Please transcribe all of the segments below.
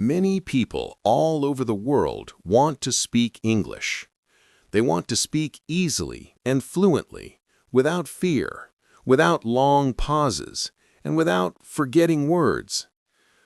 Many people all over the world want to speak English. They want to speak easily and fluently, without fear, without long pauses, and without forgetting words.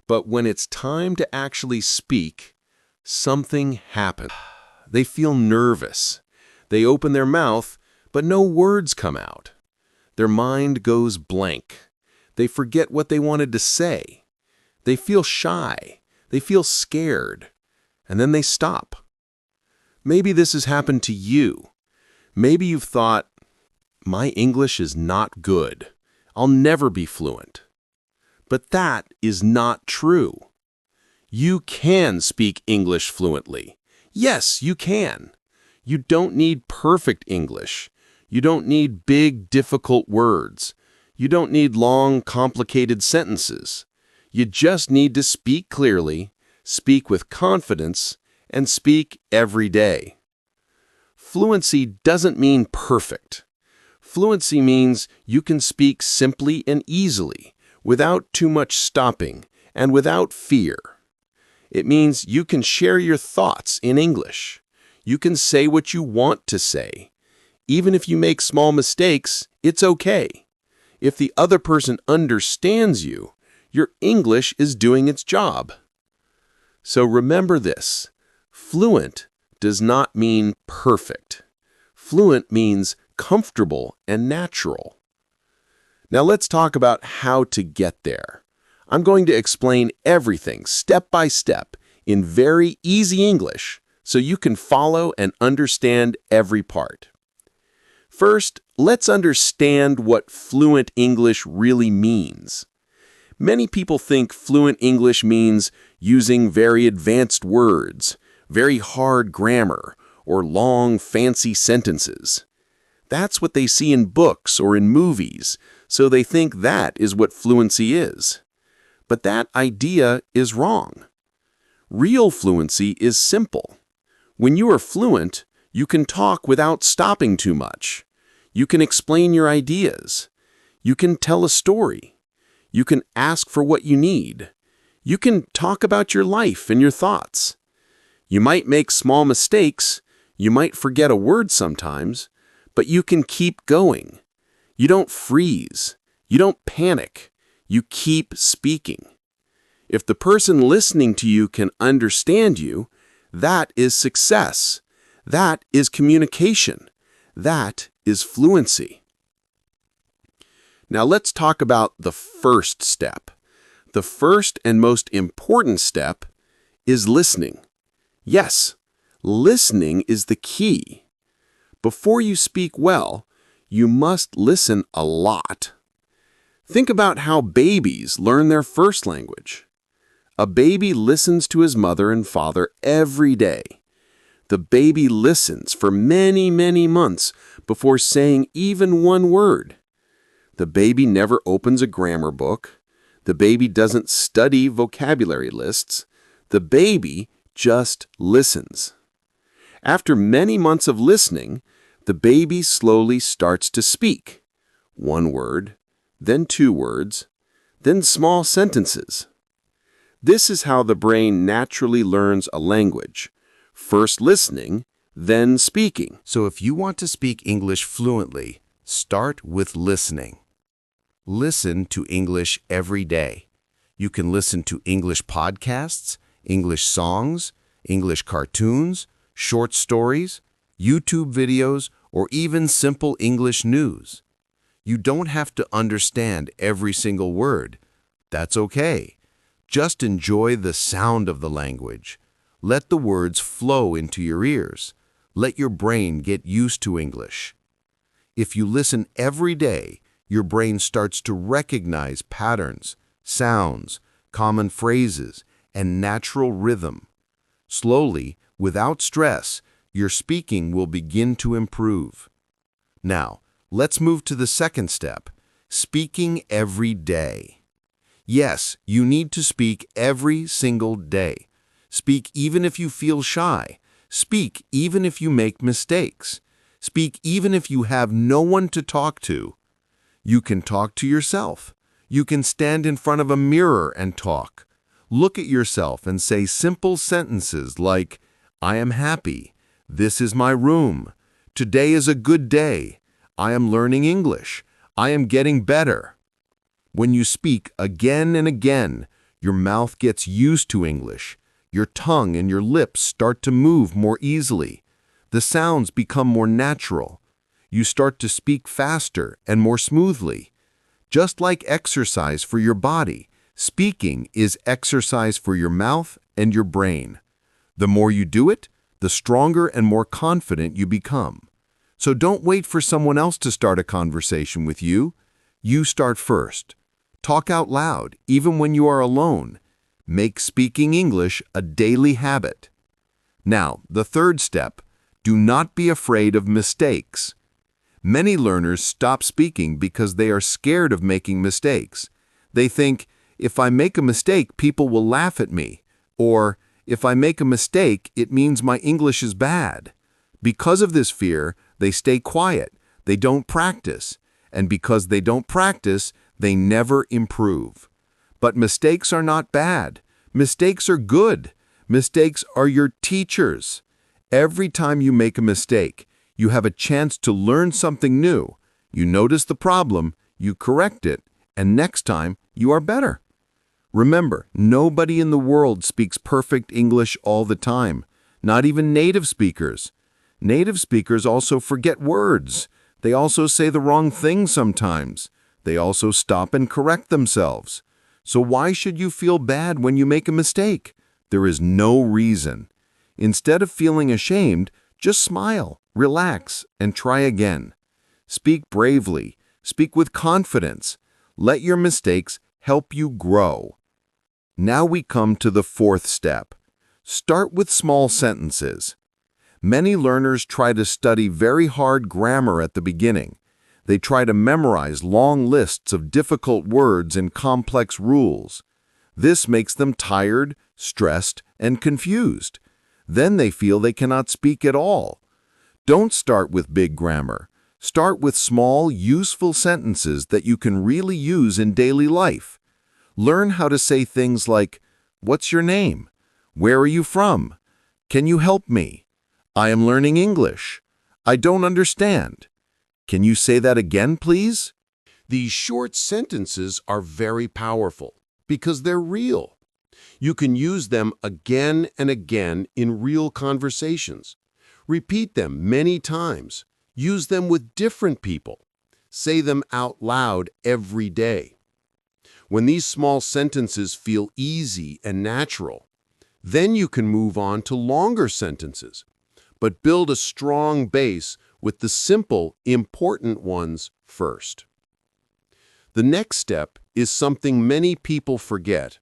But when it's time to actually speak, something happens. They feel nervous. They open their mouth, but no words come out. Their mind goes blank. They forget what they wanted to say. They feel shy. They feel scared. And then they stop. Maybe this has happened to you. Maybe you've thought, my English is not good. I'll never be fluent. But that is not true. You can speak English fluently. Yes, you can. You don't need perfect English. You don't need big, difficult words. You don't need long, complicated sentences. You just need to speak clearly, speak with confidence, and speak every day. Fluency doesn't mean perfect. Fluency means you can speak simply and easily, without too much stopping, and without fear. It means you can share your thoughts in English. You can say what you want to say. Even if you make small mistakes, it's okay. If the other person understands you, your English is doing its job. So remember this. Fluent does not mean perfect. Fluent means comfortable and natural. Now let's talk about how to get there. I'm going to explain everything step by step in very easy English so you can follow and understand every part. First, let's understand what fluent English really means. Many people think fluent English means using very advanced words, very hard grammar, or long, fancy sentences. That's what they see in books or in movies, so they think that is what fluency is. But that idea is wrong. Real fluency is simple. When you are fluent, you can talk without stopping too much. You can explain your ideas. You can tell a story. You can ask for what you need. You can talk about your life and your thoughts. You might make small mistakes. You might forget a word sometimes, but you can keep going. You don't freeze. You don't panic. You keep speaking. If the person listening to you can understand you, that is success. That is communication. That is fluency. Now let's talk about the first step. The first and most important step is listening. Yes, listening is the key. Before you speak well, you must listen a lot. Think about how babies learn their first language. A baby listens to his mother and father every day. The baby listens for many, many months before saying even one word. The baby never opens a grammar book. The baby doesn't study vocabulary lists. The baby just listens. After many months of listening, the baby slowly starts to speak. One word, then two words, then small sentences. This is how the brain naturally learns a language. First listening, then speaking. So if you want to speak English fluently, start with listening. Listen to English every day. You can listen to English podcasts, English songs, English cartoons, short stories, YouTube videos, or even simple English news. You don't have to understand every single word. That's okay. Just enjoy the sound of the language. Let the words flow into your ears. Let your brain get used to English. If you listen every day, your brain starts to recognize patterns, sounds, common phrases, and natural rhythm. Slowly, without stress, your speaking will begin to improve. Now, let's move to the second step, speaking every day. Yes, you need to speak every single day. Speak even if you feel shy. Speak even if you make mistakes. Speak even if you have no one to talk to. You can talk to yourself. You can stand in front of a mirror and talk. Look at yourself and say simple sentences like, I am happy. This is my room. Today is a good day. I am learning English. I am getting better. When you speak again and again, your mouth gets used to English. Your tongue and your lips start to move more easily. The sounds become more natural. You start to speak faster and more smoothly. Just like exercise for your body, speaking is exercise for your mouth and your brain. The more you do it, the stronger and more confident you become. So don't wait for someone else to start a conversation with you. You start first. Talk out loud, even when you are alone. Make speaking English a daily habit. Now, the third step, do not be afraid of mistakes. Many learners stop speaking because they are scared of making mistakes. They think, if I make a mistake, people will laugh at me. Or, if I make a mistake, it means my English is bad. Because of this fear, they stay quiet. They don't practice. And because they don't practice, they never improve. But mistakes are not bad. Mistakes are good. Mistakes are your teachers. Every time you make a mistake, you have a chance to learn something new. You notice the problem, you correct it, and next time you are better. Remember, nobody in the world speaks perfect English all the time, not even native speakers. Native speakers also forget words. They also say the wrong thing sometimes. They also stop and correct themselves. So why should you feel bad when you make a mistake? There is no reason. Instead of feeling ashamed, just smile, relax, and try again. Speak bravely. Speak with confidence. Let your mistakes help you grow. Now we come to the fourth step. Start with small sentences. Many learners try to study very hard grammar at the beginning. They try to memorize long lists of difficult words and complex rules. This makes them tired, stressed, and confused. Then they feel they cannot speak at all. Don't start with big grammar. Start with small, useful sentences that you can really use in daily life. Learn how to say things like, "What's your name? Where are you from? Can you help me? I am learning English. I don't understand. Can you say that again, please?" These short sentences are very powerful because they're real. You can use them again and again in real conversations. Repeat them many times. Use them with different people. Say them out loud every day. When these small sentences feel easy and natural, then you can move on to longer sentences, but build a strong base with the simple, important ones first. The next step is something many people forget.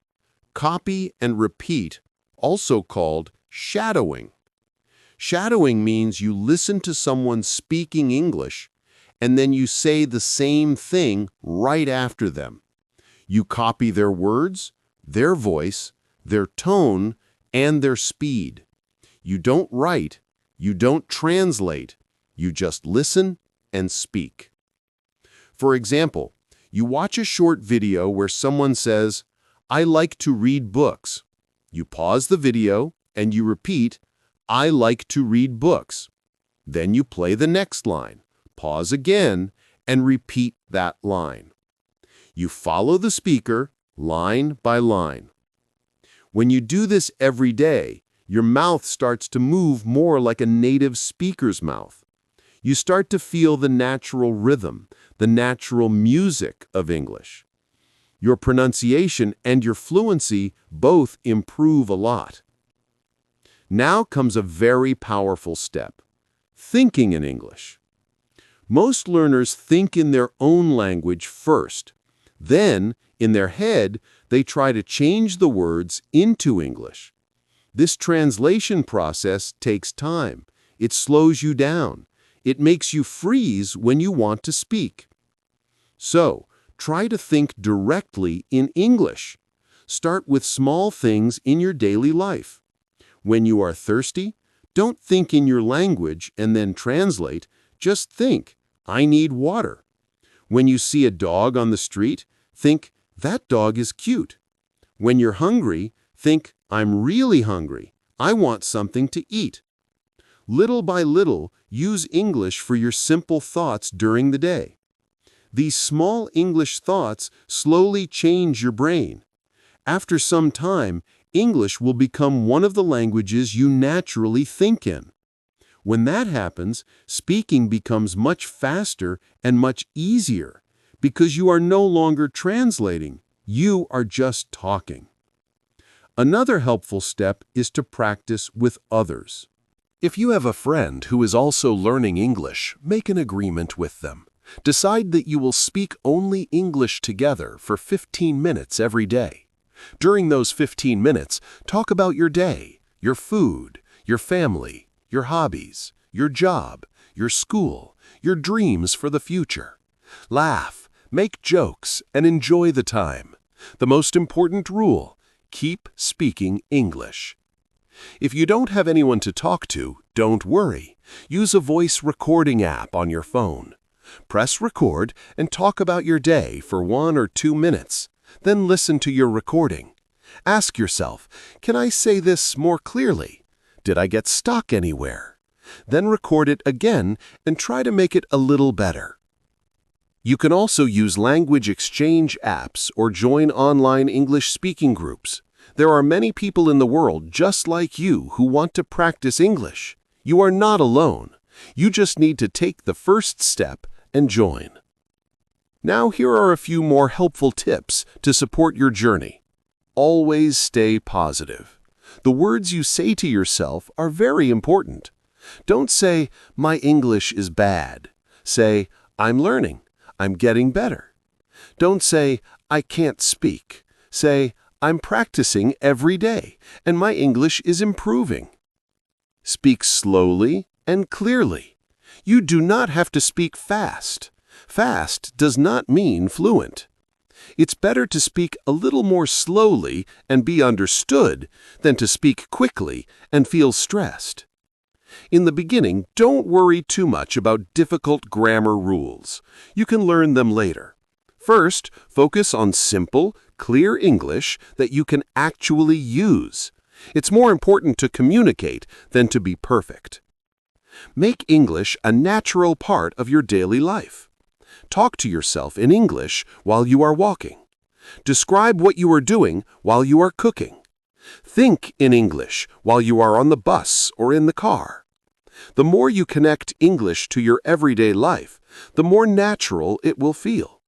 Copy and repeat, also called shadowing. Shadowing means you listen to someone speaking English, and then you say the same thing right after them. You copy their words, their voice, their tone, and their speed. You don't write, you don't translate, you just listen and speak. For example, you watch a short video where someone says, "I like to read books." You pause the video and you repeat, "I like to read books." Then you play the next line, pause again, and repeat that line. You follow the speaker line by line. When you do this every day, your mouth starts to move more like a native speaker's mouth. You start to feel the natural rhythm, the natural music of English. Your pronunciation and your fluency both improve a lot. Now comes a very powerful step, thinking in English. Most learners think in their own language first. Then, in their head, they try to change the words into English. This translation process takes time. It slows you down. It makes you freeze when you want to speak. So, try to think directly in English. Start with small things in your daily life. When you are thirsty, don't think in your language and then translate. Just think, "I need water." When you see a dog on the street, think, "That dog is cute." When you're hungry, Think, I'm really hungry. I want something to eat. Little by little, use English for your simple thoughts during the day. These small English thoughts slowly change your brain. After some time, English will become one of the languages you naturally think in. When that happens, speaking becomes much faster and much easier because you are no longer translating, you are just talking. Another helpful step is to practice with others. If you have a friend who is also learning English, make an agreement with them. Decide that you will speak only English together for 15 minutes every day. During those 15 minutes, talk about your day, your food, your family, your hobbies, your job, your school, your dreams for the future. Laugh, make jokes, and enjoy the time. The most important rule: keep speaking English. If you don't have anyone to talk to, don't worry. Use a voice recording app on your phone. Press record and talk about your day for 1 or 2 minutes. Then listen to your recording. Ask yourself, can I say this more clearly? Did I get stuck anywhere? Then record it again and try to make it a little better. You can also use language exchange apps or join online English speaking groups. There are many people in the world just like you who want to practice English. You are not alone. You just need to take the first step and join. Now here are a few more helpful tips to support your journey. Always stay positive. The words you say to yourself are very important. Don't say, "My English is bad." Say, "I'm learning. I'm getting better." Don't say, "I can't speak." Say, "I'm practicing every day, and my English is improving." Speak slowly and clearly. You do not have to speak fast. Fast does not mean fluent. It's better to speak a little more slowly and be understood than to speak quickly and feel stressed. In the beginning, don't worry too much about difficult grammar rules. You can learn them later. First, focus on simple, clear English that you can actually use. It's more important to communicate than to be perfect. Make English a natural part of your daily life. Talk to yourself in English while you are walking. Describe what you are doing while you are cooking. Think in English while you are on the bus or in the car. The more you connect English to your everyday life, the more natural it will feel.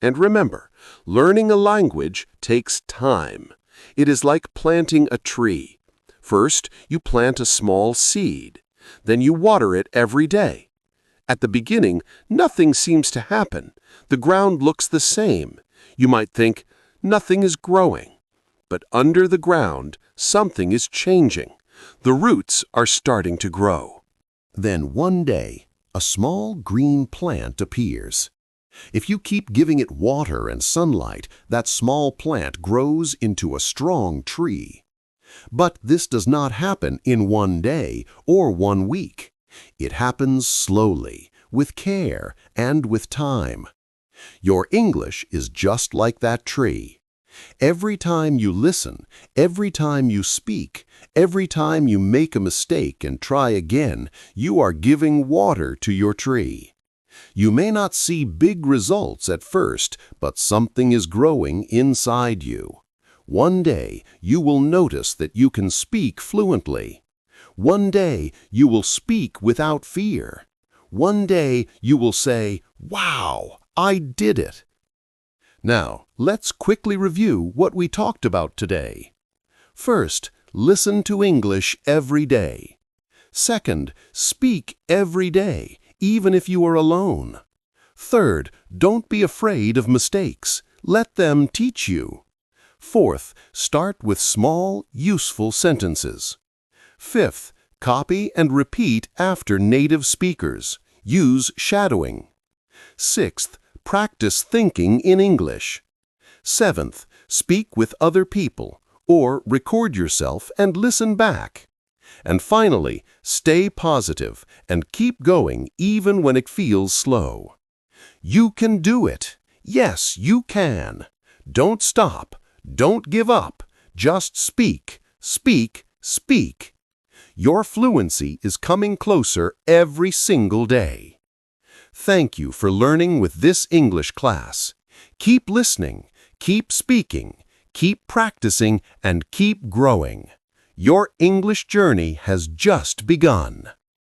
And remember, learning a language takes time. It is like planting a tree. First, you plant a small seed. Then you water it every day. At the beginning, nothing seems to happen. The ground looks the same. You might think, nothing is growing. But under the ground, something is changing. The roots are starting to grow. Then one day, a small green plant appears. If you keep giving it water and sunlight, that small plant grows into a strong tree. But this does not happen in one day or 1 week. It happens slowly, with care, and with time. Your English is just like that tree. Every time you listen, every time you speak, every time you make a mistake and try again, you are giving water to your tree. You may not see big results at first, but something is growing inside you. One day, you will notice that you can speak fluently. One day, you will speak without fear. One day, you will say, "Wow, I did it." Now, let's quickly review what we talked about today. First, listen to English every day. Second, speak every day, even if you are alone. Third, don't be afraid of mistakes. Let them teach you. Fourth, start with small, useful sentences. Fifth, copy and repeat after native speakers. Use shadowing. Sixth, practice thinking in English. Seventh, speak with other people or record yourself and listen back. And finally, stay positive and keep going even when it feels slow. You can do it. Yes, you can. Don't stop. Don't give up. Just speak, speak, speak. Your fluency is coming closer every single day. Thank you for learning with this English class. Keep listening, keep speaking, keep practicing, and keep growing. Your English journey has just begun.